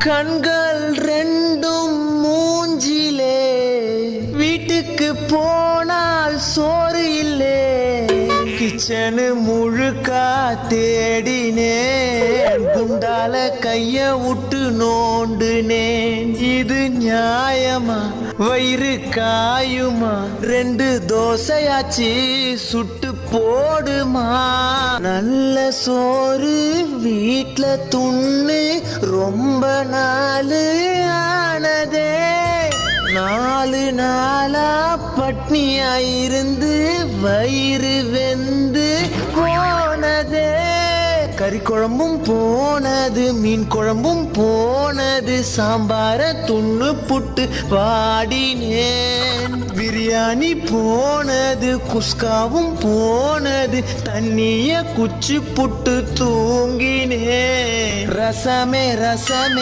கண்கள் ரெண்டும் மூஞ்சிலே, வீட்டுக்கு போனால் சோறு இல்லே. கிச்சனு முழுக்கா தேடினேன், குண்டால கைய விட்டு நோண்டுனேன். இது நியாயமா? வயிறு காயுமா? 2 தோசையாச்சு சுட்டு போடுமா? நல்ல சோறு வீட்ல துண்ணு ரொம்ப நாள் ஆனதே. 4 நாளா பட்னியாயிருந்து வயிறு வெந்து போனதே. கறி குழம்பும் போனது, மீன் குழம்பும் போனது, சாம்பார துண்ணு புட்டு வாடினேன். பிரியாணி போனது, குஸ்காவும் போனது, தண்ணிய குச்சி புட்டு தூங்கினேன். ரசமே ரசமே